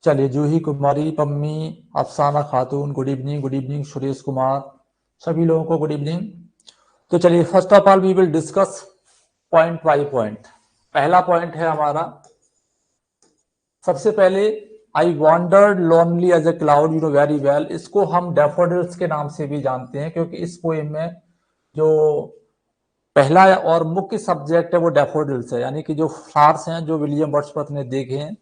चलिए, Juhi Kumari, Pammi, Afsana Khatun, good evening. Good evening Suresh Kumar, सभी लोगों को गुड इवनिंग। तो चलिए, first of all we will discuss point by point. पहला पॉइंट है हमारा, सबसे पहले I wandered lonely as a cloud, you know very well. इसको हम डैफोडिल्स के नाम से भी जानते हैं, क्योंकि इस पोएम में जो पहला और मुख्य सब्जेक्ट है वो डैफोडिल्स है, यानी कि जो फ्लावर्स हैं जो विलियम वर्ड्सवर्थ ने देखे हैं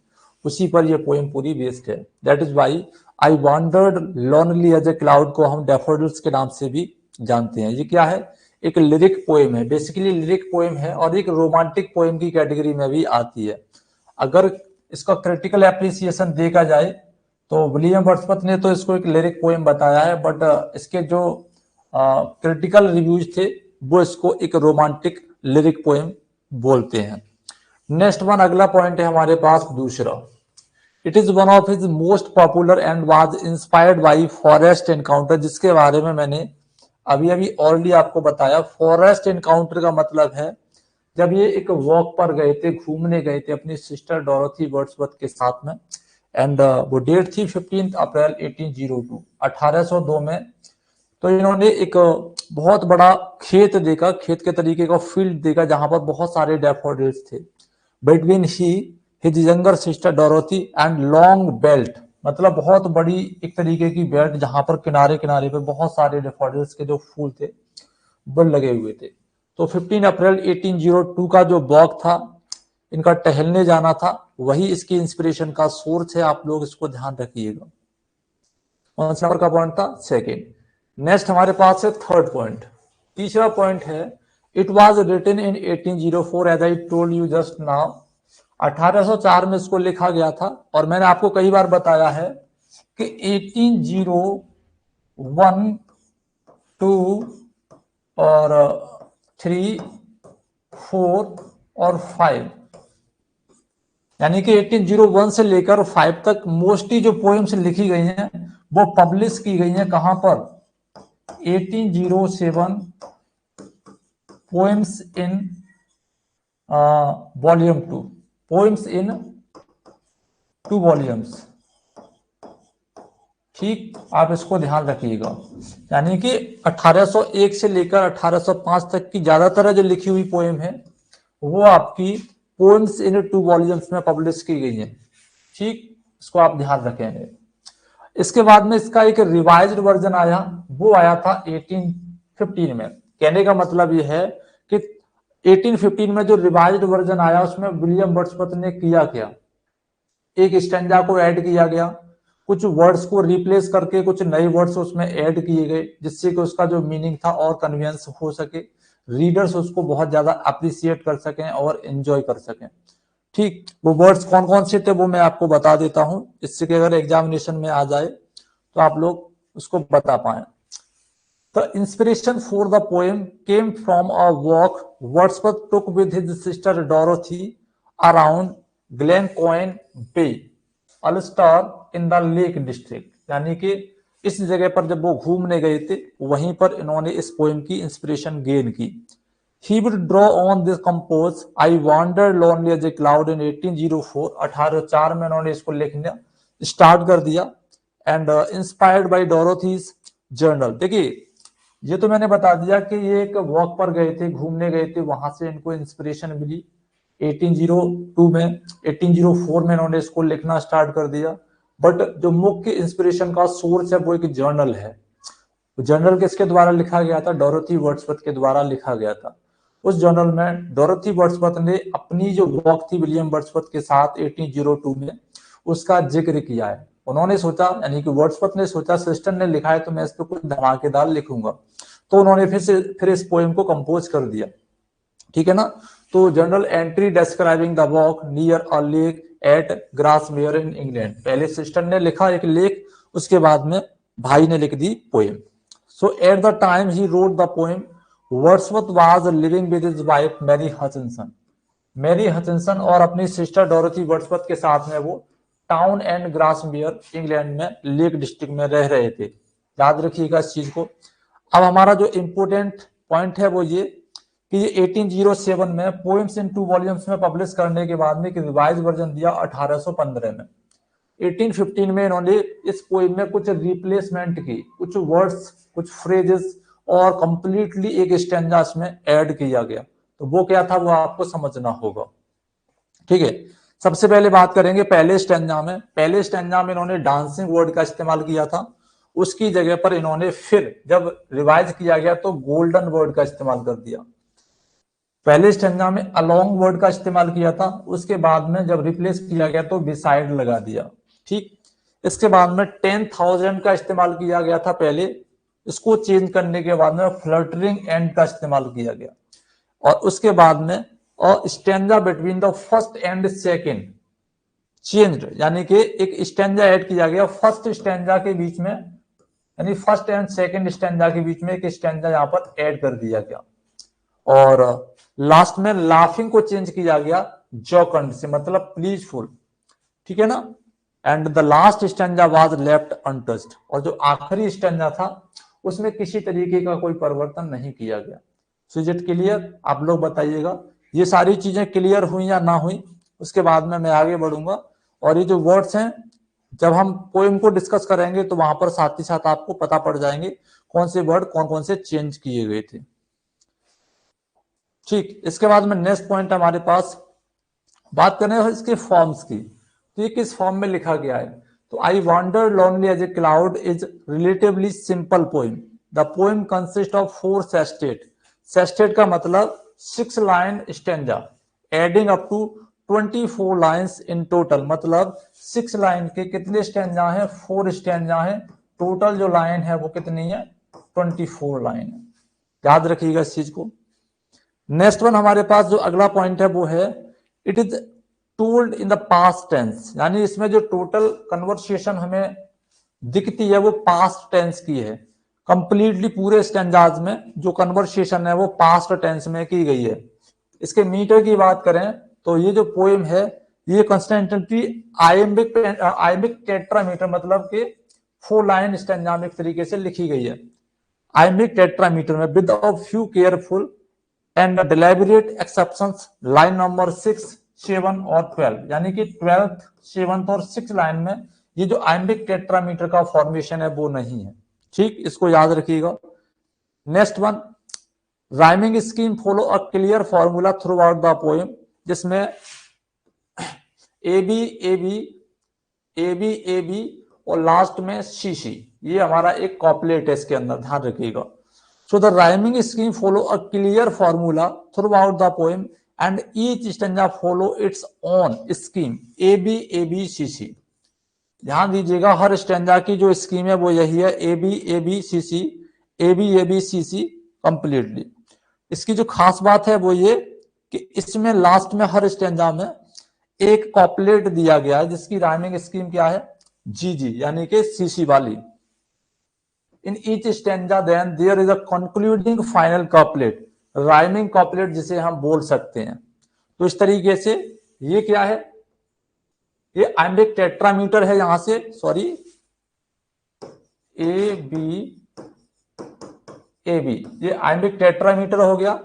उसी पर ये पोएम पूरी बेस्ड है। That is why I wandered lonely as a cloud को हम डैफोडिल्स के नाम से भी जानते हैं। ये क्या है? एक लिरिक पोएम है, बेसिकली लिरिक पोएम है, और एक रोमांटिक पोएम की कैटेगरी में भी आती है। अगर इसका क्रिटिकल एप्रिसिएशन देखा जाए तो विलियम वर्ड्सवर्थ ने तो इसको एक लिरिक पोएम बताया है, बट इसके जो क्रिटिकल रिव्यूज थे वो इसको एक रोमांटिक लिरिक पोएम बोलते हैं। नेक्स्ट वन, अगला पॉइंट है हमारे पास दूसरा। It is one of his most popular and was inspired by forest encounter, जिसके बारे में मैंने अभी अभी ऑलरेडी आपको बताया। फॉरेस्ट एनकाउंटर का मतलब है जब ये एक वॉक पर गए थे, घूमने गए थे अपनी सिस्टर डोरोथी वर्ड्सवर्थ के साथ में, एंड वो डेट थी 15 अप्रैल 1802 1802 में। तो इन्होंने एक बहुत बड़ा खेत देखा, खेत के तरीके का फील्ड देखा जहां पर बहुत सारे डैफोडिल्स थे। Between he his younger sister Dorothy and long belt, मतलब बहुत बड़ी एक तरीके की बेल्ट जहां पर किनारे किनारे पे बहुत सारे डैफोडिल्स के जो फूल थे वो लगे हुए थे। तो 15 अप्रैल 1802 का जो वॉक था, इनका टहलने जाना था, वही इसकी इंस्पिरेशन का सोर्स है। आप लोग इसको ध्यान रखिएगा। कौन सा नंबर का पॉइंट था? सेकेंड। नेक्स्ट हमारे पास है थर्ड पॉइंट। तीसरा पॉइंट है, it was written in 1804 as I told you just now. 1804 में इसको लिखा गया था, और मैंने आपको कई बार बताया है कि 1801, 2 और 3, 4 और 5, यानी कि 1801 से लेकर 5 तक मोस्टली जो पोएम्स लिखी गई हैं वो पब्लिश की गई हैं। कहां पर? 1807 poems in volume 2, poems in 2 volumes. ठीक, आप इसको ध्यान रखिएगा। यानी कि 1801 से लेकर 1805 तक की ज्यादातर जो लिखी हुई पोएम है वो आपकी पोएम्स इन 2 वॉल्यूम्स में पब्लिश की गई है। ठीक, इसको आप ध्यान रखेंगे। इसके बाद में इसका एक रिवाइज्ड वर्जन आया, वो आया था 1815 में। कहने का मतलब यह है कि 1815 में जो रिवाइज्ड वर्जन आया उसमें विलियम वर्ड्सवर्थ ने किया क्या, एक स्टैंजा को ऐड किया गया, कुछ वर्ड्स को रिप्लेस करके कुछ नए वर्ड्स उसमें ऐड किए गए, जिससे कि उसका जो मीनिंग था और कन्वीनियंस हो सके, रीडर्स उसको बहुत ज्यादा अप्रिशिएट कर सकें और एंजॉय कर सकें। ठीक, वो वर्ड्स कौन कौन से थे वो मैं आपको बता देता हूं, इससे कि अगर एग्जामिनेशन में आ जाए तो आप लोग उसको बता पाए। The inspiration for the poem came from a walk Wordsworth took with his sister Dorothy around Glencoe Bay, Ulster in the Lake District। यानी कि इस जगह पर जब वो घूमने गए थे वहीं पर इन्होंने इस पोएम की इंस्पिरेशन गेन की। He would draw on this compose I wandered lonely as a cloud in 1804। 1804 में इन्होंने इसको लिखना स्टार्ट कर दिया, एंड इंस्पायर्ड बाय डोरोथीज जर्नल। देखिए, ये तो मैंने बता दिया कि ये एक वॉक पर गए थे, घूमने गए थे, वहां से इनको इंस्पिरेशन मिली 1802 में। 1804 में इन्होंने इसको लिखना स्टार्ट कर दिया, बट जो मुख्य इंस्पिरेशन का सोर्स है वो एक जर्नल है। जर्नल किसके द्वारा लिखा गया था? डोरोथी वर्ड्सवर्थ के द्वारा लिखा गया था। उस जर्नल में डोरोथी वर्ड्सवर्थ ने अपनी जो वॉक थी विलियम वर्ड्सवर्थ के साथ 1802 में, उसका जिक्र किया है। उन्होंने सोचा, यानी कि वर्ड्सवर्थ ने सोचा सिस्टर ने लिखा है तो मैं इस पर कुछ धमाकेदार लिखूंगा, तो उन्होंने फिर इस पोएम को कंपोज कर दिया। ठीक है ना? तो general entry describing the walk near a lake at Grasmere in England. पहले सिस्टर ने लिखा एक लेक, उसके बाद में भाई ने लिख दी poem. So at the time he wrote the poem Wordsworth was living with his wife Mary Hutchinson. Mary Hutchinson और अपनी सिस्टर डोरोथी वर्ड्सवर्थ के साथ में वो टाउन एंड ग्रासमेयर इंग्लैंड में लेक डिस्ट्रिक्ट में रह रहे थे। याद रखिएगा इस चीज को। अब हमारा जो इंपोर्टेंट पॉइंट है वो ये कि ये 1807 में पोएम्स इन 2 वॉल्यूम्स में पब्लिश करने के बाद में एक रिवाइज वर्जन दिया 1815 में। 1815 में इन्होंने इस पोएम में कुछ रिप्लेसमेंट की, कुछ वर्ड्स, कुछ फ्रेजेस और कंप्लीटली एक स्टैंजा इसमें ऐड किया गया। तो वो क्या था, वो आपको समझना होगा। ठीक है, सबसे पहले बात करेंगे पहले स्टैंजा में। पहले स्टैंजा में इन्होंने डांसिंग वर्ड का इस्तेमाल किया था, उसकी जगह पर इन्होंने फिर जब रिवाइज किया गया तो गोल्डन वर्ड का इस्तेमाल कर दिया। पहले स्टैंजा में अलोंग वर्ड का इस्तेमाल किया था, उसके बाद में जब रिप्लेस किया गया तो बिसाइड लगा दिया। ठीक, इसके बाद में 10,000 का इस्तेमाल किया गया था पहले, इसको चेंज करने के बाद में फ्लटरिंग एंड का इस्तेमाल किया गया, और उसके बाद में और stanza between the first and second changed, यानी कि एक स्टैंजा ऐड किया गया फर्स्ट स्टैंजा के बीच में, यानी फर्स्ट एंड सेकंड स्टैंजा के बीच में एक स्टैंजा यहां पर ऐड कर दिया गया। और लास्ट में लाफिंग को चेंज किया गया जॉकंड से, मतलब प्लीजफुल। ठीक है ना, and the last stanza was left untouched, और जो आखिरी स्टैंजा था उसमें किसी तरीके का कोई परिवर्तन नहीं किया गया। Syuzhet clear? आप लोग बताइएगा ये सारी चीजें क्लियर हुई या ना हुई, उसके बाद में मैं आगे बढ़ूंगा। और ये जो वर्ड्स हैं जब हम पोएम को डिस्कस करेंगे तो वहां पर साथ ही साथ आपको पता पड़ जाएंगे कौन से वर्ड कौन कौन से चेंज किए गए थे। ठीक, इसके बाद में नेक्स्ट पॉइंट हमारे पास बात करें इसके फॉर्म्स की, तो ये किस फॉर्म में लिखा गया है। तो I wander lonely as a cloud is relatively simple poem. The poem consist of 4 sestet. Sestet का मतलब 6 line stanza adding up to 24 lines in total, मतलब 6 लाइन के कितने स्टैंजा हैं, 4 स्टैंजा हैं। टोटल जो लाइन है वो कितनी है, 24 लाइन है। याद रखिएगा इस चीज को। नेक्स्ट वन हमारे पास जो अगला पॉइंट है वो है it is told in the past tense, यानी इसमें जो टोटल कन्वर्सेशन हमें दिखती है वो पास्ट टेंस की है। कंप्लीटली पूरे स्टैंजाज में जो कन्वर्सेशन है वो पास्ट टेंस में की गई है। इसके मीटर की बात करें तो ये जो पोएम है ये कंस्टेंटली आयमिक टेट्रामीटर, मतलब कि 4 लाइन स्टैंजा में एक तरीके से लिखी गई है आयमिक टेट्रामीटर में, with a few careful and deliberate exceptions line number 6, 7 और 12, यानी कि 12th, 7th और 6th लाइन में ये जो आयमिक टेट्रामीटर का फॉर्मेशन है वो नहीं है। ठीक, इसको याद रखिएगा। Next one, rhyming scheme follow a clear formula throughout the poem, जिसमें A B A B A B A B और लास्ट में सी सी, ये हमारा एक कॉपलेट है इसके अंदर, ध्यान रखिएगा। So the rhyming scheme follow a clear formula throughout the poem and each stanza follow its own scheme A B A B C C। ध्यान दीजिएगा हर स्टैंजा की जो स्कीम है वो यही है A B A B C C A B A B C C completely. इसकी जो खास बात है वो ये कि इसमें लास्ट में हर स्टैंजा में एक कॉपलेट दिया गया है जिसकी राइमिंग स्कीम क्या है, जी जी, यानी कि सीसी वाली। In each stanza then there is a concluding final couplet, rhyming couplet जिसे हम बोल सकते हैं। तो इस तरीके से ये क्या है, ये आइम्बिक टेट्रामीटर है, यहां से सॉरी ए बी ये आइम्बिक टेट्रामीटर हो गया,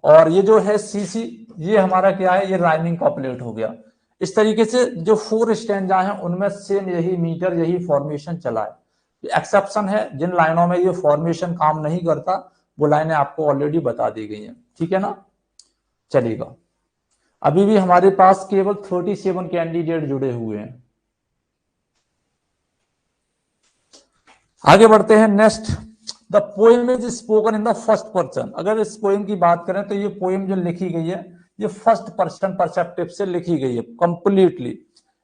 और ये जो है सीसी ये हमारा क्या है, ये राइमिंग कॉपलेट हो गया। इस तरीके से जो 4 स्टैंजा हैं उनमें सेम यही मीटर, यही फॉर्मेशन चला है। एक्सेप्शन है, जिन लाइनों में ये फॉर्मेशन काम नहीं करता वो लाइनें आपको ऑलरेडी बता दी गई हैं। ठीक है ना, चलिएगा। अभी भी हमारे पास केवल 37 कैंडिडेट जुड़े हुए हैं। आगे बढ़ते हैं। Next, the poem is spoken in the first person. अगर इस पोएम की बात करें तो ये पोएम जो लिखी गई है ये फर्स्ट पर्सन परसेप्टिव से लिखी गई है completely,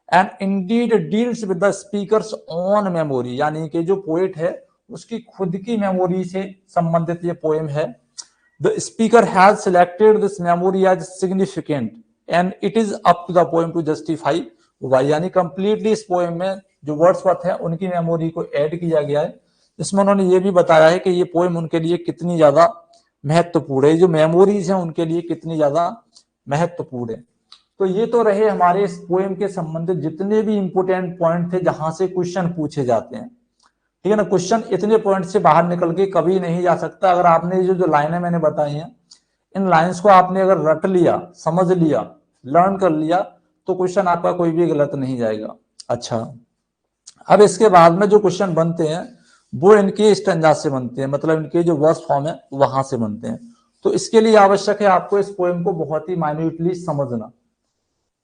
and Indeed deals with the speakers own memory, यानी कि जो पोएट है उसकी खुद की मेमोरी से संबंधित ये पोएम है। The speaker has selected this memory as significant and it is up to the poem to justify why, यानी कंप्लीटली इस पोएम में जो वर्ड्सवर्थ है उनकी मेमोरी को ऐड किया गया है, जिसमें उन्होंने ये भी बताया है कि ये पोएम उनके लिए कितनी ज्यादा महत्वपूर्ण है, जो मेमोरीज है उनके लिए कितनी ज्यादा महत्वपूर्ण है। तो ये तो रहे हमारे इस पोएम के संबंधित जितने भी इंपोर्टेंट पॉइंट थे जहां से क्वेश्चन पूछे जाते हैं। ठीक है ना, क्वेश्चन इतने पॉइंट से बाहर निकल के कभी नहीं जा सकता। अगर आपने जो लाइनें मैंने बताई हैं इन लाइंस को आपने अगर रट लिया, समझ लिया, लर्न कर लिया तो क्वेश्चन आपका कोई भी गलत नहीं जाएगा। अच्छा, अब इसके बाद में जो क्वेश्चन बनते हैं वो इनके स्टैंजा से बनते हैं, मतलब इनके जो वर्स फॉर्म है वहां से बनते हैं। तो इसके लिए आवश्यक है आपको इस पोएम को बहुत ही माइन्यूटली समझना।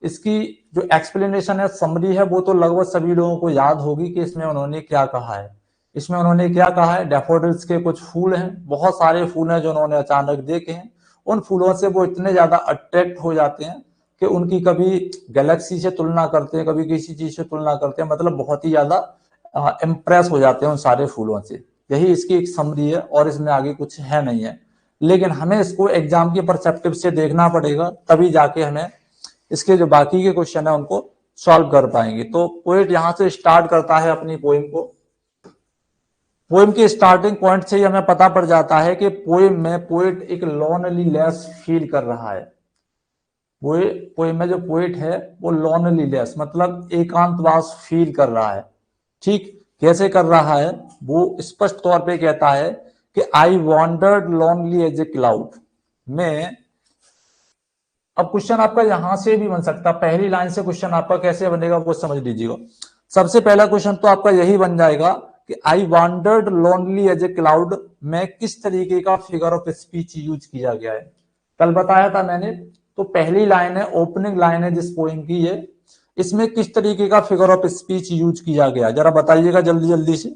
इसकी जो एक्सप्लेनेशन है, समरी है, वो तो लगभग सभी लोगों को याद होगी कि इसमें उन्होंने क्या कहा है। इसमें उन्होंने क्या कहा है, डैफोडिल्स के कुछ फूल हैं, बहुत सारे फूल हैं जो उन्होंने अचानक देखे हैं। उन फूलों से वो इतने ज्यादा अट्रैक्ट हो जाते हैं कि उनकी कभी गैलेक्सी से तुलना करते हैं, कभी किसी चीज से तुलना करते हैं, मतलब बहुत ही ज्यादा इम्प्रेस हो जाते हैं उन सारे फूलों से। यही इसकी एक समरी है और इसमें आगे कुछ है नहीं है। लेकिन हमें इसको एग्जाम के परस्पेक्टिव से देखना पड़ेगा, तभी जाके हमें इसके जो बाकी के क्वेश्चन है उनको सॉल्व कर पाएंगे। तो पोएट यहां से स्टार्ट करता है अपनी पोएम को। पोएम के स्टार्टिंग पॉइंट से ही हमें पता पड़ जाता है कि पोएम में पोएट एक लोनलीनेस फील कर रहा है। पोएम में जो पोएट है वो लोनलीनेस मतलब एकांतवास फील कर रहा है। ठीक कैसे कर रहा है, वो स्पष्ट तौर पे कहता है कि I wandered lonely as a cloud. में अब क्वेश्चन आपका यहां से भी बन सकता है, पहली लाइन से क्वेश्चन आपका कैसे बनेगा वो समझ लीजिएगा। सबसे पहला क्वेश्चन तो आपका यही बन जाएगा कि I wandered lonely as a cloud में किस तरीके का फिगर ऑफ स्पीच यूज किया गया है। कल बताया था मैंने, तो पहली लाइन है, ओपनिंग लाइन है जिस पोएम की है, इसमें किस तरीके का फिगर ऑफ स्पीच यूज किया गया, जरा बताइएगा जल्दी जल्दी से।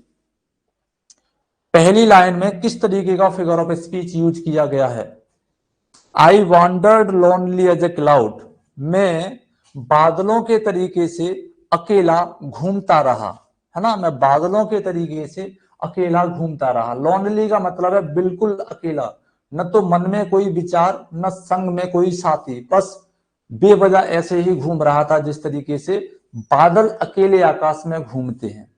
पहली लाइन में किस तरीके का फिगर ऑफ स्पीच यूज किया गया है। I wandered lonely as a cloud में बादलों के तरीके से अकेला घूमता रहा, है ना, मैं बादलों के तरीके से अकेला घूमता रहा। लोनली का मतलब है बिल्कुल अकेला, न तो मन में कोई विचार न संग में कोई साथी, बस बेवजह ऐसे ही घूम रहा था जिस तरीके से बादल अकेले आकाश में घूमते हैं।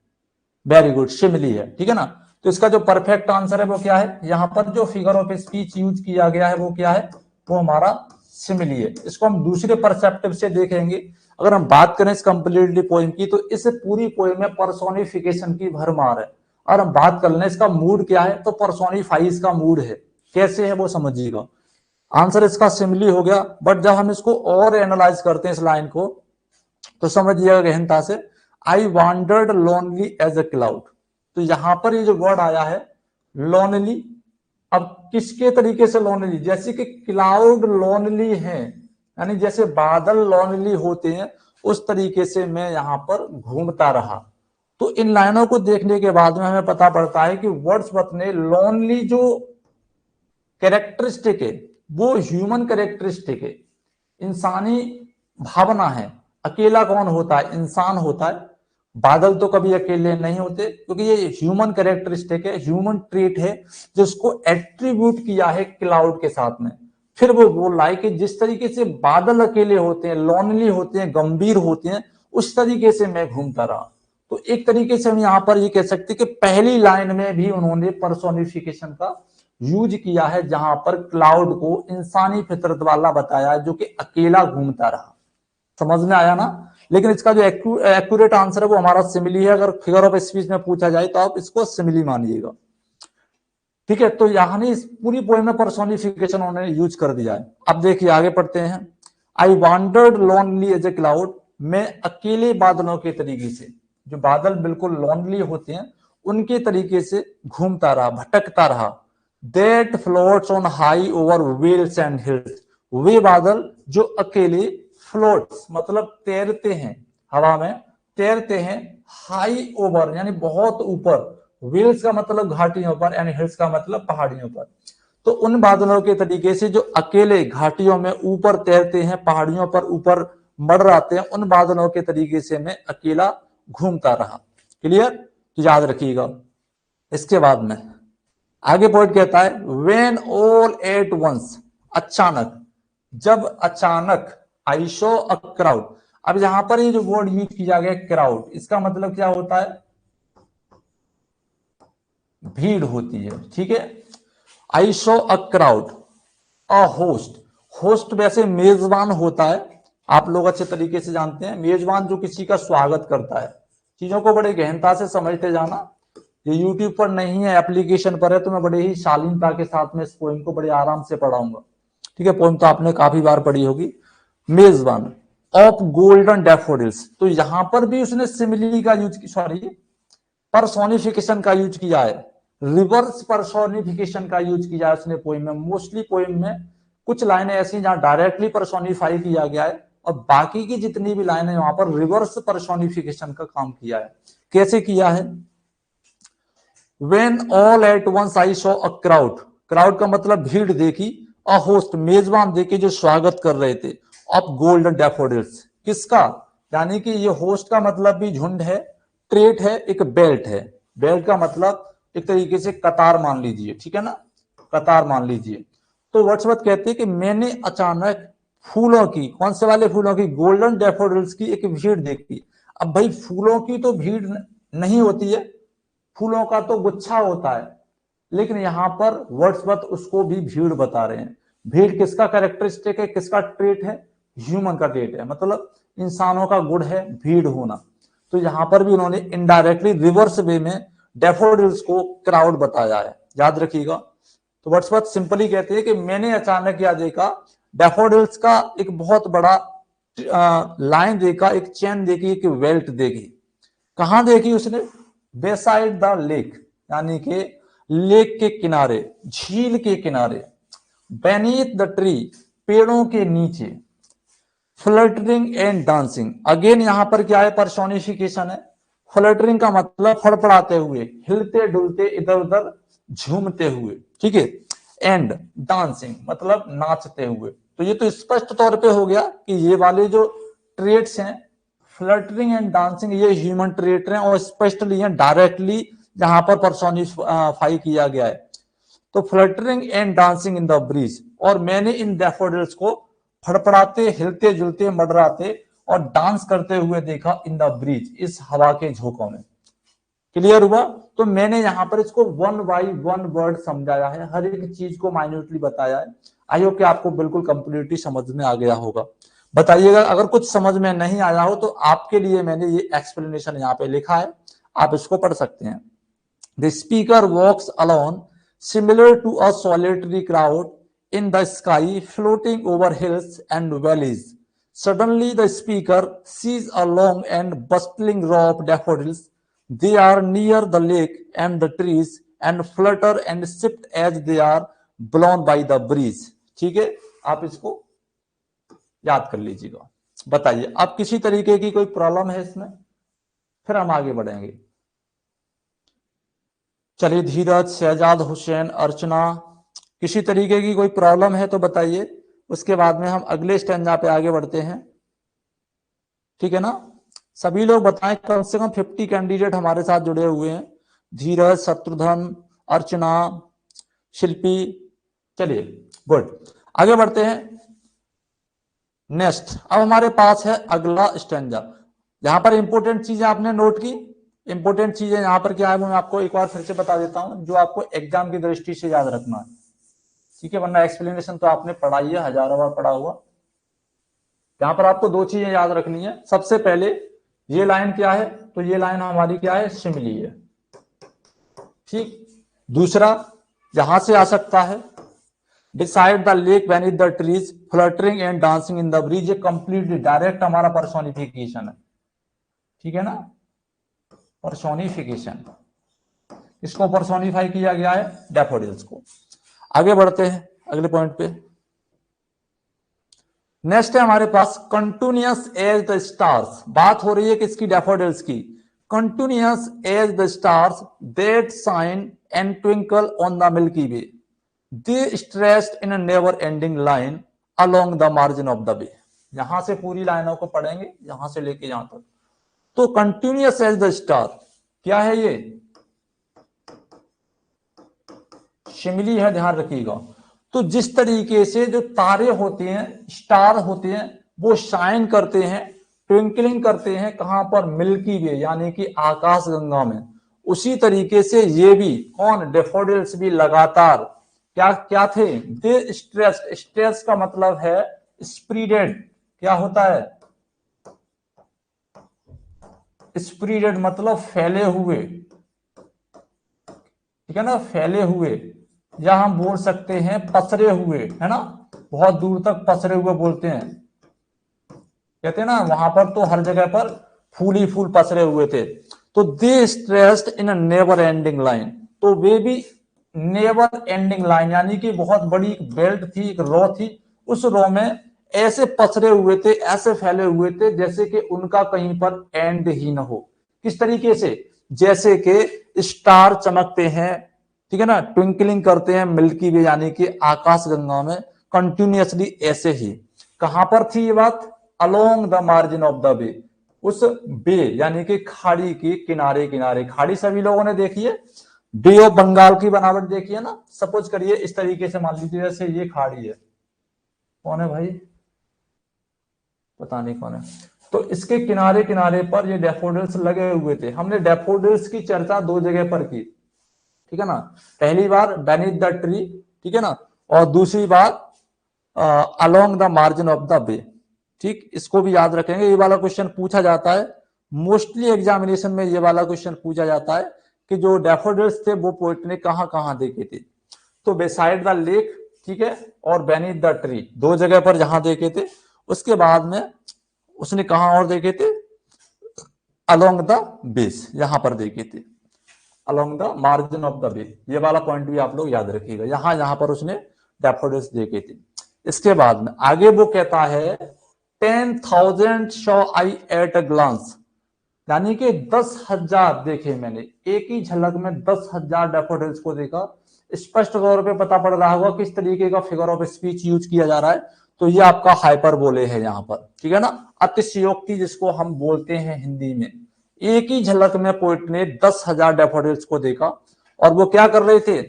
वेरी गुड, सिमिली है, ठीक है ना। तो इसका जो परफेक्ट आंसर है वो क्या है, यहां पर जो फिगर ऑफ स्पीच यूज किया गया है वो क्या है, वो हमारा सिमिली है। इसको हम दूसरे परसेप्टिव से देखेंगे। अगर हम बात करें इस कंप्लीटली पोएम की, तो इस पूरी पोएम में पर्सोनिफिकेशन की भरमार है। और हम बात कर लें इसका मूड क्या है, तो पर्सोनिफाई इसका मूड है। कैसे है वो समझिएगा। आंसर इसका सिमिली हो गया, बट जब हम इसको और एनालाइज करते हैं इस लाइन को, तो समझिएगा गहनता से, I wandered lonely as a cloud. तो यहां पर ये जो वर्ड आया है लोनली, अब किसके तरीके से लोनली, जैसे कि क्लाउड लोनली है, यानी जैसे बादल लोनली होते हैं, उस तरीके से मैं यहां पर घूमता रहा। तो इन लाइनों को देखने के बाद में हमें पता पड़ता है कि वर्ड्सवर्थ ने लोनली जो कैरेक्टरिस्टिक है वो ह्यूमन कैरेक्टरिस्टिक है, इंसानी भावना है। अकेला कौन होता है, इंसान होता है। बादल तो कभी अकेले नहीं होते, क्योंकि ये ह्यूमन कैरेक्टरिस्टिक है, ह्यूमन ट्रेट है, जिसको एट्रीब्यूट किया है क्लाउड के साथ में। फिर वो बोल रहा है कि जिस तरीके से बादल अकेले होते हैं, लोनली होते हैं, गंभीर होते हैं, उस तरीके से मैं घूमता रहा। तो एक तरीके से हम यहां पर ये कह सकते हैं कि पहली लाइन में भी उन्होंने पर्सोनिफिकेशन का यूज किया है, जहां पर क्लाउड को इंसानी फितरत वाला बताया जो कि अकेला घूमता रहा। समझ में आया ना। लेकिन इसका जो एक्यूरेट आंसर है वो हमारा सिमिली है। अगर फिगर ऑफ स्पीच में पूछा जाए तो आप इसको सिमिली मानिएगा, ठीक है। तो यहां इस पूरी पोएम में पर्सोनिफिकेशन उन्होंने यूज कर दिया है। अब देखिए आगे पढ़ते हैं। I wandered lonely as a cloud, मैं अकेले बादलों के तरीके से, जो बादल बिल्कुल लोनली होते हैं उनके तरीके से घूमता रहा, भटकता रहा। That floats on high over vales and hills, वे बादल जो अकेले फ्लोट्स मतलब तैरते हैं, हवा में तैरते हैं, हाई ओवर यानी बहुत ऊपर, वेल्स का मतलब घाटियों पर, यानी हिल्स का मतलब पहाड़ियों पर। तो उन बादलों के तरीके से जो अकेले घाटियों में ऊपर तैरते हैं, पहाड़ियों पर ऊपर मंडराते हैं, उन बादलों के तरीके से मैं अकेला घूमता रहा। क्लियर, तो याद रखिएगा। इसके बाद में आगे पॉइंट कहता है व्हेन ऑल एट वंस, अचानक, जब अचानक, आई सॉ अ क्राउड। अब यहां पर ये जो वर्ड यूज किया गया क्राउड, इसका मतलब क्या होता है, भीड़ होती है, ठीक है। I saw a crowd, a host, host वैसे मेजबान होता है, आप लोग अच्छे तरीके से जानते हैं। मेजबान जो किसी का स्वागत करता है। चीजों को बड़े गहनता से समझते जाना। ये यूट्यूब पर नहीं है, एप्लीकेशन पर है, तो मैं बड़े ही शालीनता के साथ में इस पोएम को बड़े आराम से पढ़ाऊंगा, ठीक है। पोएम तो आपने काफी बार पढ़ी होगी। मेजबान, ऑफ गोल्डन डैफोडिल्स। तो यहां पर भी उसने सिमिली का यूज, सॉरी पर्सोनिफिकेशन का यूज किया है, रिवर्स पर्सोनिफिकेशन का यूज किया है उसने पोइम में। मोस्टली पोइम में कुछ लाइनें ऐसी जहां डायरेक्टली पर्सोनिफाई किया गया है और बाकी की जितनी भी लाइनें वहां पर रिवर्स पर्सोनिफिकेशन का काम किया है। कैसे किया है? When all at once I saw a crowd, crowd का मतलब भीड़ देखी, अ होस्ट मेजबान देखे जो स्वागत कर रहे थे, ऑफ गोल्डन डैफोडिल्स। किसका? यानी कि ये होस्ट का मतलब भी झुंड है, ट्रेट है, एक बेल्ट है। बेल्ट का मतलब एक तरीके से कतार मान लीजिए, ठीक है ना, कतार मान लीजिए। तो वर्ड्सवर्थ कहते हैं कि मैंने अचानक फूलों की, कौन से वाले फूलों की? गोल्डन डैफोडिल्स की एक भीड़ देखी। अब भाई फूलों की तो भीड़ नहीं होती है, फूलों का तो गुच्छा होता है, लेकिन यहां पर वर्ड्सवर्थ उसको भी भीड़ बता रहे हैं। भीड़ किसका कैरेक्टरिस्टिक है, किसका ट्रेट है? ह्यूमन का ट्रेट है, मतलब इंसानों का गुण है भीड़ होना। तो यहां पर भी उन्होंने इनडायरेक्टली रिवर्स वे में डैफोडिल्स को क्राउड बताया है, याद रखिएगा। तो वर्ड्सवर्थ सिंपली कहते हैं कि मैंने अचानक क्या देखा, डैफोडिल्स का एक बहुत बड़ा लाइन देखा, एक चेन देखी, एक वेल्ट देखी। कहां देखी उसने? बेसाइड द लेक, यानी कि लेक के किनारे, झील के किनारे। बेनीथ द ट्री, पेड़ों के नीचे। फ्लटरिंग एंड डांसिंग, अगेन यहां पर क्या है? पर्सोनिफिकेशन है। फ्लटरिंग का मतलब फड़फड़ाते हुए, हिलते डुलते, इधर उधर झूमते हुए, ठीक है। एंड डांसिंग मतलब नाचते हुए। तो ये तो स्पष्ट तौर पे हो गया कि ये वाले जो ट्रेट्स हैं, फ्लटरिंग एंड डांसिंग, ये ह्यूमन ट्रेट हैं और स्पष्टली है, डायरेक्टली जहां पर पर्सोनिफाई किया गया है। तो fluttering and dancing in the breeze, और मैंने इन डैफोडिल्स को फड़फड़ाते, हिलते जुलते, मडराते और डांस करते हुए देखा इन द ब्रीज, इस हवा के झोंकों में। क्लियर हुआ? तो मैंने यहां पर इसको वन बाई वन वर्ड समझाया है, हर एक चीज को माइन्यूटली बताया है। आई होप कि आपको बिल्कुल कंप्लीटली समझ में आ गया होगा। बताइएगा अगर कुछ समझ में नहीं आया हो तो आपके लिए मैंने ये एक्सप्लेनेशन यहाँ पे लिखा है, आप इसको पढ़ सकते हैं। The speaker walks alone similar to a solitary crowd in the sky floating over hills and valleys. Suddenly the speaker sees a long and bustling row of daffodils. They are near the lake and the trees and flutter and shift as they are blown by the breeze. ठीक है, आप इसको याद कर लीजिएगा। बताइए आप किसी तरीके की कोई प्रॉब्लम है इसमें? फिर हम आगे बढ़ेंगे। चलिए धीरज, शहजाद हुसैन, अर्चना, किसी तरीके की कोई प्रॉब्लम है तो बताइए, उसके बाद में हम अगले स्टैंजा पे आगे बढ़ते हैं, ठीक है ना। सभी लोग बताएं, कम से कम 50 कैंडिडेट हमारे साथ जुड़े हुए हैं। धीरज, शत्रुघ्न, अर्चना, शिल्पी। चलिए गुड, आगे बढ़ते हैं। नेक्स्ट अब हमारे पास है अगला स्टैंजा। यहां पर इंपोर्टेंट चीजें आपने नोट की। इंपोर्टेंट चीजें यहां पर क्या है वो मैं आपको एक बार फिर से बता देता हूं, जो आपको एग्जाम की दृष्टि से याद रखना है, ठीक है। वरना एक्सप्लेनेशन तो आपने पढ़ा ही है, हजारों बार पढ़ा हुआ। यहां पर आपको दो चीजें याद रखनी है। सबसे पहले ये लाइन क्या है? तो ये लाइन हमारी क्या है? सिमिली है, ठीक। दूसरा यहां से आ सकता है, decide the lake beneath the trees fluttering and dancing in the breeze. ये कंप्लीटली डायरेक्ट हमारा पर्सोनिफिकेशन है, ठीक है ना। पर्सोनिफिकेशन, इसको पर्सोनिफाई किया गया है डैफोडिल्स को। आगे बढ़ते हैं अगले पॉइंट पे। नेक्स्ट है हमारे पास कंटिन्यूअस एज द स्टार्स। बात हो रही है किसकी? डैफोडिल्स की। Continuous as the stars that shine and twinkle on the milky way, they stretched in a never ending line along the margin of the way. यहां से पूरी लाइनों को पढ़ेंगे, यहां से लेके यहां तक। तो कंटिन्यूअस एज द स्टार क्या है? ये शिमली है, ध्यान रखिएगा। तो जिस तरीके से जो तारे होते हैं, स्टार होते हैं, वो शाइन करते हैं, ट्विंकलिंग करते हैं, कहां पर? मिल्की वे, यानी कि आकाश गंगा में। उसी तरीके से ये भी कौन? डैफोडिल्स भी लगातार क्या क्या थे? दे स्ट्रेस्ड, स्ट्रेस का मतलब है स्प्रीडेड। क्या होता है? स्प्रीडेड मतलब फैले हुए, ठीक है ना, फैले हुए, या हम बोल सकते हैं पसरे हुए, है ना, बहुत दूर तक पसरे हुए बोलते हैं। कहते हैं ना वहां पर तो हर जगह पर फूल ही फूल पसरे हुए थे। तो they stretched in a never ending line, तो वे भी नेवर एंडिंग लाइन यानी कि बहुत बड़ी एक बेल्ट थी, एक रो थी, उस रो में ऐसे पसरे हुए थे, ऐसे फैले हुए थे जैसे कि उनका कहीं पर एंड ही न हो। किस तरीके से? जैसे कि स्टार चमकते हैं, ठीक है ना, ट्विंकलिंग करते हैं मिल्की वे यानी कि आकाश गंगा में कंटिन्यूअसली, ऐसे ही। कहां पर थी ये बात? Along the margin of the bay, उस बे यानी कि खाड़ी के किनारे किनारे। खाड़ी सभी लोगों ने देखी है, बे ऑफ बंगाल की बनावट देखी है ना। सपोज करिए इस तरीके से, मान लीजिए जैसे ये खाड़ी है, कौन है भाई? पता नहीं कौन है। तो इसके किनारे किनारे पर ये डैफोडिल्स लगे हुए थे। हमने डैफोडिल्स की चर्चा दो जगह पर की, ठीक है ना। पहली बार बेनीथ द ट्री, ठीक है ना, और दूसरी बार along the margin of the bay. ठीक, इसको भी याद रखेंगे, ये वाला क्वेश्चन पूछा जाता है मोस्टली एग्जामिनेशन में। ये वाला क्वेश्चन पूछा जाता है कि जो डैफोडिल्स थे वो पोएट ने कहां कहां देखे थे। तो बेसाइड द लेक, ठीक है, और बेनीथ द ट्री, दो जगह पर जहां देखे थे। उसके बाद में उसने कहां और देखे थे? अलोंग द बेस, यहां पर देखे थे, along the margin of the bay. ये वाला पॉइंट भी आप लोग याद रखिएगा, यहां यहां पर उसने डैफोडिल्स देखे थे। इसके बाद में आगे वो कहता है 10,000 saw I at a glance, यानी कि 10,000 देखे मैंने, एक ही झलक में 10,000 डैफोडिल्स को देखा। स्पष्ट तौर पे पता पड़ रहा होगा किस तरीके का फिगर ऑफ स्पीच यूज किया जा रहा है। तो ये आपका हाइपरबोले है यहाँ पर, ठीक है ना, अतिशयोक्ति जिसको हम बोलते हैं हिंदी में। एक ही झलक में पोइट ने 10,000 डैफोडिल्स को देखा, और वो क्या कर रहे थे?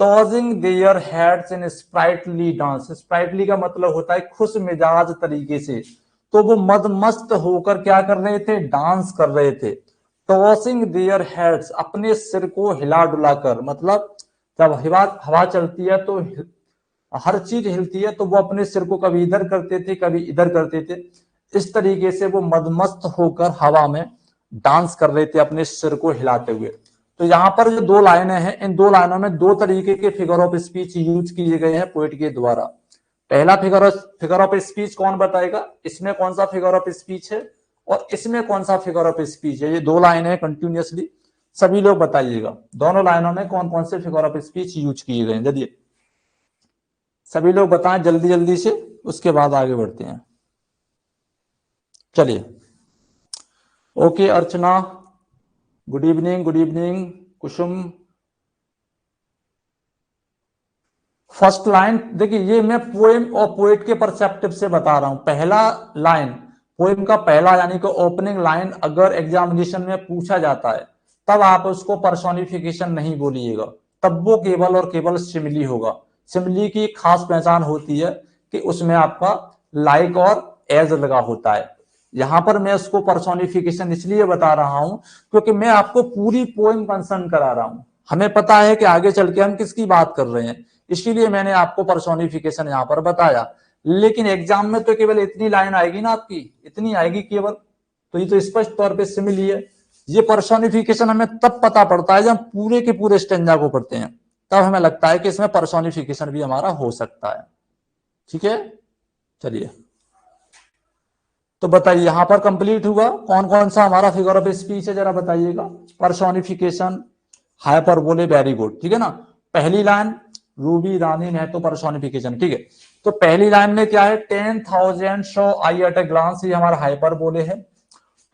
Tossing their heads in sprightly dance. Sprightly का मतलब होता है खुश मिजाज तरीके से। तो वो मदमस्त होकर क्या कर रहे थे? डांस कर रहे थे। टॉसिंग देयर हेड्स, अपने सिर को हिला डुला कर, मतलब जब हवा चलती है तो हर चीज हिलती है, तो वो अपने सिर को कभी इधर करते थे कभी इधर करते थे। इस तरीके से वो मदमस्त होकर हवा में डांस कर रहे थे अपने सिर को हिलाते हुए। तो यहाँ पर जो दो लाइनें हैं, इन दो लाइनों में दो तरीके के फिगर ऑफ स्पीच यूज किए गए हैं पोइट के द्वारा। पहला फिगर ऑफ स्पीच कौन बताएगा? इसमें कौन सा फिगर ऑफ स्पीच है और इसमें कौन सा फिगर ऑफ स्पीच है? ये दो लाइनें हैं कंटिन्यूअसली, सभी लोग बताइएगा दोनों लाइनों में कौन कौन से फिगर ऑफ स्पीच यूज किए गए हैं। जल्दी सभी लोग बताएं जल्दी जल्दी से, उसके बाद आगे बढ़ते हैं। चलिए, ओके अर्चना, गुड इवनिंग, गुड इवनिंग कुसुम। फर्स्ट लाइन देखिए, ये मैं पोएम और पोएट के परसेप्टिव से बता रहा हूं। पहला लाइन पोएम का पहला यानी कि ओपनिंग लाइन अगर एग्जामिनेशन में पूछा जाता है, तब आप उसको पर्सोनिफिकेशन नहीं बोलिएगा, तब वो केवल और केवल सिमिली होगा। सिमिली की खास पहचान होती है कि उसमें आपका लाइक और एज लगा होता है। यहां पर मैं उसको पर्सोनिफिकेशन इसलिए बता रहा हूं क्योंकि मैं आपको पूरी पोएम कंसर्न करा रहा हूं। हमें पता है कि आगे चल के हम किसकी बात कर रहे हैं, इसीलिए मैंने आपको पर्सोनिफिकेशन यहां पर बताया। लेकिन एग्जाम में तो केवल इतनी लाइन आएगी ना आपकी, इतनी आएगी केवल, तो ये तो स्पष्ट तौर पे सिमिली है। ये पर्सोनिफिकेशन हमें तब पता पड़ता है जब हम पूरे के पूरे स्टेंजा को पढ़ते हैं, तब हमें लगता है कि इसमें पर्सोनिफिकेशन भी हमारा हो सकता है। ठीक है, चलिए तो बताइए यहां पर कंप्लीट हुआ कौन कौन सा हमारा फिगर ऑफ स्पीच है, जरा बताइएगा। पर्सोनिफिकेशन, हाइपरबोले, वेरी गुड, ठीक है ना। पहली लाइन रूबी रानी ने तो पर्सोनिफिकेशन, ठीक है। तो पहली लाइन में क्या है? 10,000 saw I at a glance, ये हमारा हाइपरबोले है।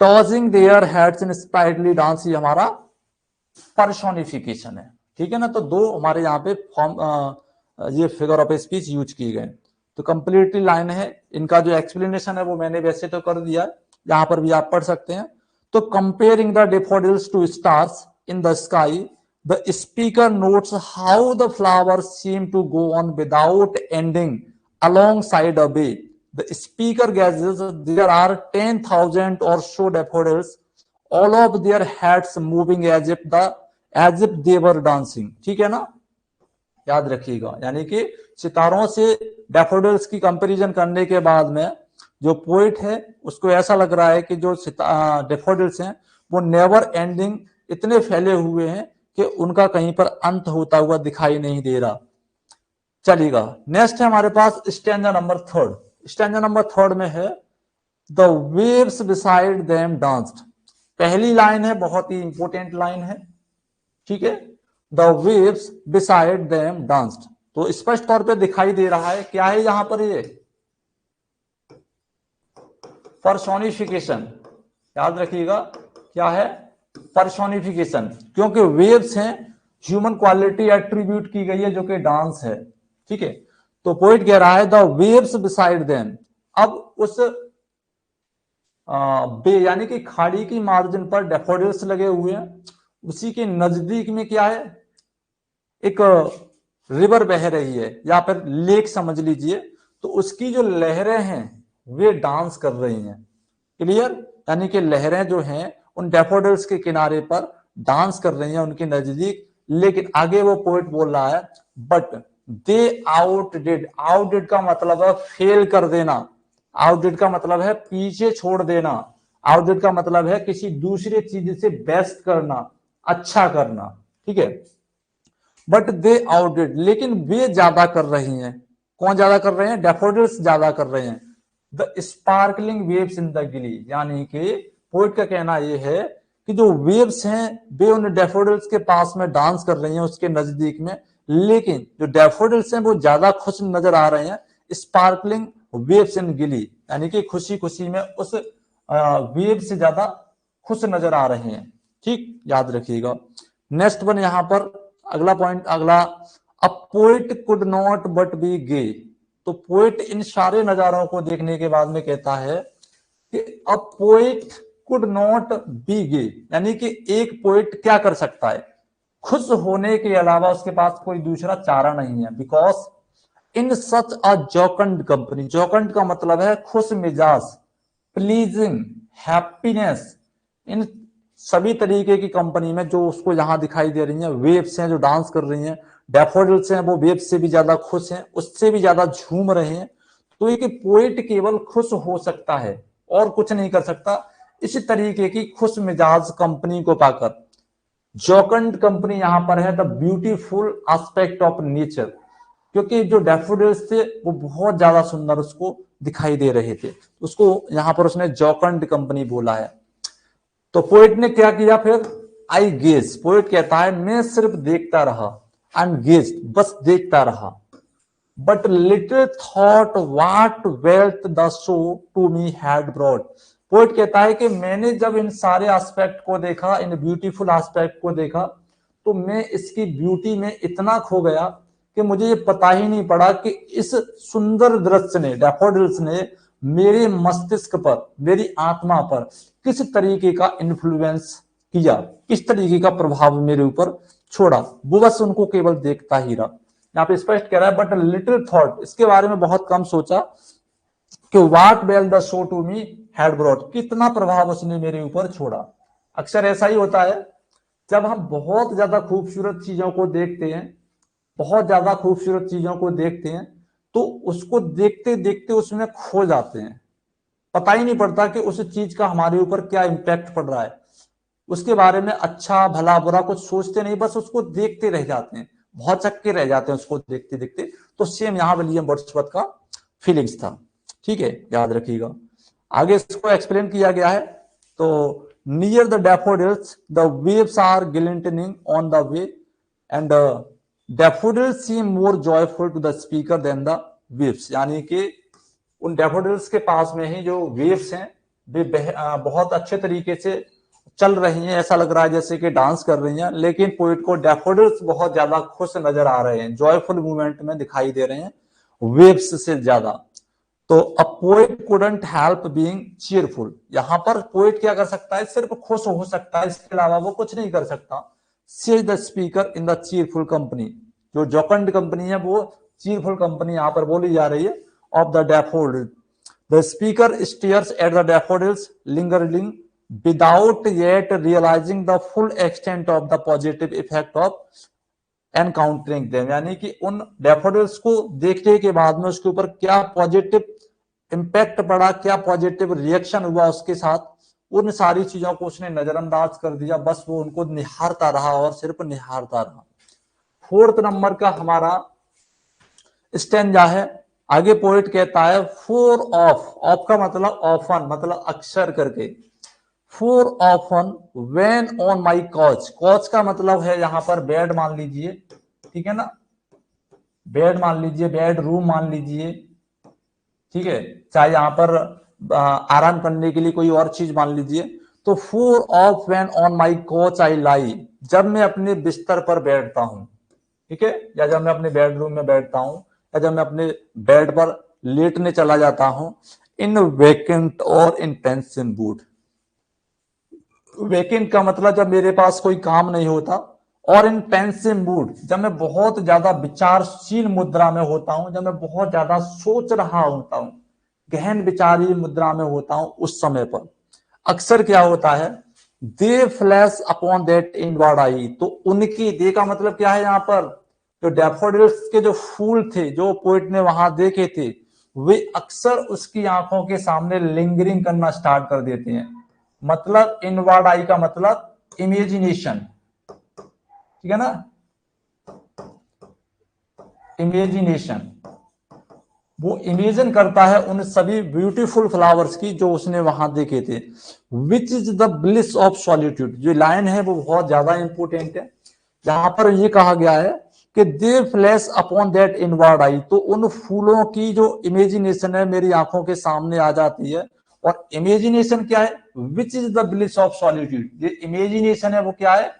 Tossing their heads in sprightly dance, ये हमारा पर्सोनिफिकेशन है, ठीक है ना। तो दो हमारे यहाँ पे फॉर्म ये फिगर ऑफ स्पीच यूज किए गए। तो कंप्लीटली लाइन है, इनका जो एक्सप्लेनेशन है वो मैंने वैसे तो कर दिया है, यहाँ पर भी आप पढ़ सकते हैं। तो comparing the daffodils to stars in the sky, the speaker notes how the flowers seem to go on without ending alongside a bay. The speaker guesses there are 10,000 or so daffodils, all of their heads moving as if they were dancing. ठीक है ना, याद रखिएगा। यानी कि सितारों से daffodils की कंपैरिजन करने के बाद में जो पोइट है उसको ऐसा लग रहा है कि जो डैफोडिल्स हैं वो नेवर एंडिंग इतने फैले हुए हैं कि उनका कहीं पर अंत होता हुआ दिखाई नहीं दे रहा। चलिएगा, नेक्स्ट है हमारे पास stanza number third. Stanza number third में है the waves beside them danced. पहली लाइन है, बहुत ही इंपॉर्टेंट लाइन है, ठीक है। The waves beside them danced, तो स्पष्ट तौर पे दिखाई दे रहा है क्या है यहां पर, ये पर्सोनिफिकेशन, याद रखिएगा क्या है, पर्सोनिफिकेशन, क्योंकि वेव्स हैं, ह्यूमन क्वालिटी एट्रीब्यूट की गई है जो कि डांस है, ठीक है। तो पोइट कह रहा है द वेव्स बिसाइड देम, अब उस बे यानी कि खाड़ी की मार्जिन पर डैफोडिल्स लगे हुए हैं, उसी के नजदीक में क्या है, एक रिवर बह रही है या फिर लेक समझ लीजिए, तो उसकी जो लहरें हैं वे डांस कर रही हैं, क्लियर, यानी कि लहरें जो हैं उन डैफोडिल्स के किनारे पर डांस कर रही हैं उनके नजदीक। लेकिन आगे वो पोइट बोल रहा है बट दे आउटडिड, आउटडिड का मतलब है फेल कर देना, आउटडिड का मतलब है पीछे छोड़ देना, आउटडिड का मतलब है किसी दूसरी चीज से बेस्ट करना, अच्छा करना, ठीक है। बट दे आउटडिड, लेकिन वे ज्यादा कर रही हैं, कौन ज्यादा कर रहे हैं, डैफोडिल्स ज्यादा कर रहे हैं, the sparkling waves in the गिली, यानी कि पोइट का कहना यह है कि जो वेव्स हैं वे उन डैफोडिल्स के पास में डांस कर रही हैं उसके नजदीक में, लेकिन जो डैफोडिल्स हैं वो ज्यादा खुश नजर आ रहे हैं, स्पार्कलिंग वेव्स इन गिली, यानी कि खुशी खुशी में उस वेव से ज्यादा खुश नजर आ रहे हैं, ठीक, याद रखिएगा। नेक्स्ट वन यहां पर अगला पॉइंट, अगला, a poet could not but be gay, तो पोइट इन सारे नजारों को देखने के बाद में कहता है कि a poet could not be gay, यानी कि एक पोइट क्या कर सकता है, खुश होने के अलावा उसके पास कोई दूसरा चारा नहीं है, because in such a जोकंड company, जोकंड का मतलब है खुश मिजाज, प्लीजिंग, हैप्पीनेस, इन सभी तरीके की कंपनी में जो उसको यहां दिखाई दे रही है, वेव्स हैं जो डांस कर रही हैं, डैफोडिल्स हैं वो वेव्स से भी ज्यादा खुश हैं, उससे भी ज्यादा झूम रहे हैं, तो एक पोइट केवल खुश हो सकता है और कुछ नहीं कर सकता, इसी तरीके की खुश मिजाज कंपनी को पाकर। जोकंड कंपनी यहां पर है the beautiful aspect of nature, क्योंकि जो डैफोडिल्स थे वो बहुत ज्यादा सुंदर उसको दिखाई दे रहे थे, उसको यहां पर उसने जोकंड कंपनी बोला है। तो पोइट ने क्या किया फिर, आई गेज, पोइट कहता है मैं सिर्फ देखता रहा, आई एम गेज, बस देखता रहा, but little thought what wealth the show to me had brought, poet कहता है कि मैंने जब इन सारे एस्पेक्ट को देखा, इन ब्यूटीफुल एस्पेक्ट को देखा, तो मैं इसकी ब्यूटी में इतना खो गया कि मुझे ये पता ही नहीं पड़ा कि इस सुंदर दृश्य ने, डैफोडिल्स ने मेरे मस्तिष्क पर, मेरी आत्मा पर किस तरीके का इन्फ्लुएंस किया, किस तरीके का प्रभाव मेरे ऊपर छोड़ा, वो बस उनको केवल देखता ही रहा। यहाँ पे स्पष्ट कह रहा है बट लिटिल थॉट, इसके बारे में बहुत कम सोचा कि what wealth the show to me had brought, कितना प्रभाव उसने मेरे ऊपर छोड़ा। अक्सर ऐसा ही होता है जब हम बहुत ज्यादा खूबसूरत चीजों को देखते हैं, बहुत ज्यादा खूबसूरत चीजों को देखते हैं, तो उसको देखते देखते उसमें खो जाते हैं, पता ही नहीं पड़ता कि उस चीज का हमारे ऊपर क्या इंपैक्ट पड़ रहा है, उसके बारे में अच्छा भला बुरा कुछ सोचते नहीं, बस उसको देखते रह जाते हैं, बहुत चक्के रह जाते हैं उसको देखते देखते। तो सेम यहां विलियम वर्ड्सवर्थ का फीलिंग्स था, ठीक है, याद रखिएगा। आगे इसको एक्सप्लेन किया गया है, तो near the daffodils the waves are glinting on the way and daffodils seem more joyful to the speaker than the waves, यानी कि उन डैफोडिल्स के पास में ही जो वेव्स हैं वे बहुत अच्छे तरीके से चल रही हैं, ऐसा लग रहा है जैसे कि डांस कर रही हैं, लेकिन पोइट को डैफोडिल्स बहुत ज्यादा खुश नजर आ रहे हैं, जॉयफुल मूवमेंट में दिखाई दे रहे हैं वेव्स से ज्यादा। तो अ poet couldn't help being cheerful, यहां पर पोइट क्या कर सकता है, सिर्फ खुश हो सकता है, इसके अलावा वो कुछ नहीं कर सकता। See the speaker in the cheerful company, जो जोकंड कंपनी है वो चीयरफुल कंपनी यहां पर बोली जा रही है of the daffodil. The speaker stairs at the daffodils lingering without yet realizing the full extent of the positive effect of encountering them, यानी कि उन डैफोडिल्स को देखने के बाद में उसके ऊपर क्या पॉजिटिव इंपैक्ट पड़ा, क्या पॉजिटिव रिएक्शन हुआ उसके साथ, उन सारी चीजों को उसने नजरअंदाज कर दिया, बस वो उनको निहारता रहा और सिर्फ निहारता रहा। फोर्थ नंबर का हमारा स्टेंजा है, आगे पोएट कहता है फोर ऑफ का मतलब ऑफन, मतलब अक्सर करके, for often when on my couch, couch का मतलब है यहां पर बेड मान लीजिए, ठीक है ना, बेड मान लीजिए, बेड रूम मान लीजिए, ठीक है, चाहे यहां पर आराम करने के लिए कोई और चीज मान लीजिए। तो for oft when on my couch I lie, जब मैं अपने बिस्तर पर बैठता हूं, ठीक है, या जब मैं अपने बेडरूम में बैठता हूं, या जब मैं अपने बेड पर लेटने चला जाता हूं, इन वेकेंट और इन पेंसिव मूड। वेकेंट का मतलब जब मेरे पास कोई काम नहीं होता, और इन पेंसिव मूड जब मैं बहुत ज्यादा विचारशील मुद्रा में होता हूं, जब मैं बहुत ज्यादा सोच रहा होता हूं, गहन विचारी मुद्रा में होता हूं, उस समय पर अक्सर क्या होता है, दे फ्लैश अपॉन दैट इनवर्ड आई। तो उनकी, दे का मतलब क्या है यहां पर, जो डैफोडिल्स के जो फूल थे जो पोइट ने वहां देखे थे, वे अक्सर उसकी आंखों के सामने लिंगरिंग करना स्टार्ट कर देते हैं। मतलब इनवर्ड आई का मतलब इमेजिनेशन, ठीक है ना, इमेजिनेशन, वो इमेजिन करता है उन सभी ब्यूटीफुल फ्लावर्स की जो उसने वहां देखे थे। विच is the bliss of solitude, जो लाइन है वो बहुत ज्यादा इंपोर्टेंट है। यहां पर ये कहा गया है कि they flash upon that inward आई, तो उन फूलों की जो इमेजिनेशन है मेरी आंखों के सामने आ जाती है। और इमेजिनेशन क्या है, विच is the bliss of solitude, ये इमेजिनेशन है वो क्या है,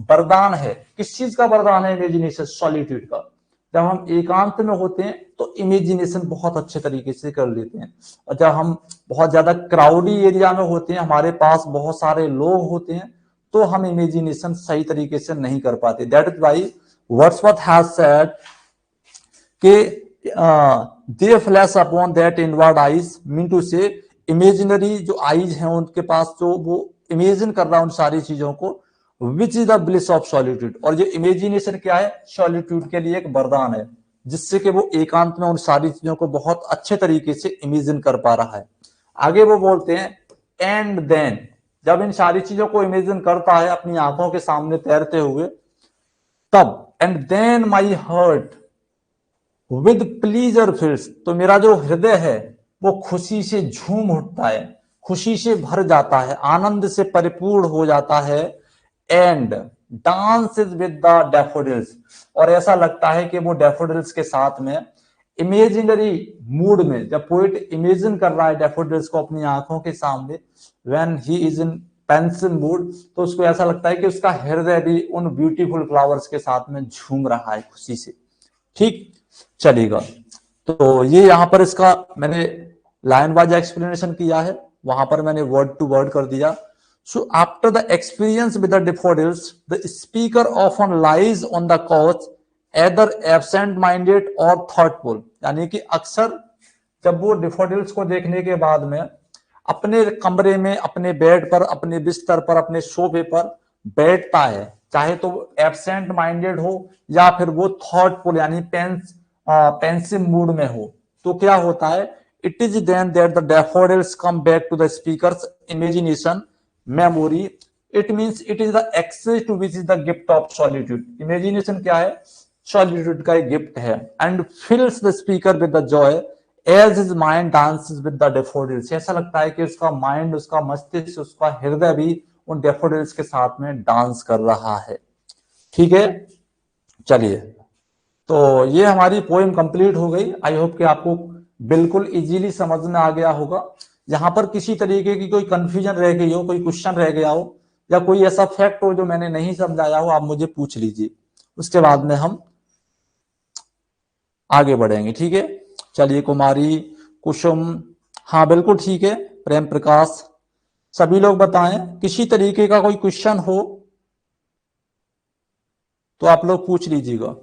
वरदान है। किस चीज का वरदान है इमेजिनेशन, सॉलिट्यूड का। जब हम एकांत में होते हैं तो इमेजिनेशन बहुत अच्छे तरीके से कर लेते हैं, और जब हम बहुत ज्यादा क्राउडी एरिया में होते हैं, हमारे पास बहुत सारे लोग होते हैं, तो हम इमेजिनेशन सही तरीके से नहीं कर पाते। That is why Wordsworth has said कि they flash upon that inward eyes, mean to say imaginary जो आईज हैं उनके पास, जो वो इमेजिन कर रहा है उन सारी चीजों को, विच is the bliss of solitude. और ये इमेजिनेशन क्या है, सॉलिट्यूड के लिए एक वरदान है, जिससे कि वो एकांत में उन सारी चीजों को बहुत अच्छे तरीके से इमेजिन कर पा रहा है। आगे वो बोलते हैं एंड देन, जब इन सारी चीजों को इमेजिन करता है अपनी आंखों के सामने तैरते हुए, तब and then my heart with pleasure fills, तो मेरा जो हृदय है वो खुशी से झूम उठता है, खुशी से भर जाता है, आनंद से परिपूर्ण हो जाता है। And dance is with the daffodils, और ऐसा लगता है कि वो डैफोडिल्स के साथ में इमेजिनरी मूड में, जब पोइट इमेजिन कर रहा है डैफोडिल्स को अपनी आंखों के सामने, when he is in pensive mood, तो उसको ऐसा लगता है कि उसका हृदय भी उन ब्यूटीफुल फ्लावर्स के साथ में झूम रहा है खुशी से। ठीक चलेगा। तो ये यहां पर इसका मैंने लाइन वाइज एक्सप्लेनेशन किया है, वहां पर मैंने वर्ड टू वर्ड कर दिया। So after the experience with the daffodils, the speaker often lies on the couch either absent minded और थॉटफुल, यानी कि अक्सर जब वो डैफोडिल्स को देखने के बाद में अपने कमरे में, अपने बेड पर, अपने बिस्तर पर, अपने सोफे पर बैठता है, चाहे तो एब्सेंट माइंडेड हो या फिर वो थॉटफुल यानी पेंसिव मूड में हो, तो क्या होता है, it is then that the daffodils come back to the speaker's imagination memory. It means it is the access to which is the gift of solitude. Imagination क्या है, सॉलिट्यूड का एक गिफ्ट है। And fills the speaker with the joy as his mind dances with the daffodils, ऐसा लगता है कि उसका माइंड, उसका मस्तिष्क, उसका हृदय भी उन डैफोडिल्स के साथ में डांस कर रहा है। ठीक है, चलिए, तो ये हमारी पोएम कंप्लीट हो गई। आई होप कि आपको बिल्कुल इजीली समझ में आ गया होगा। यहां पर किसी तरीके की कोई कंफ्यूजन रह गई हो, कोई क्वेश्चन रह गया हो, या कोई ऐसा फैक्ट हो जो मैंने नहीं समझाया हो, आप मुझे पूछ लीजिए, उसके बाद में हम आगे बढ़ेंगे। ठीक है, चलिए, कुमारी, कुसुम, हाँ बिल्कुल ठीक है, प्रेम प्रकाश, सभी लोग बताएं, किसी तरीके का कोई क्वेश्चन हो तो आप लोग पूछ लीजिएगा।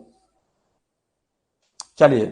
चलिए।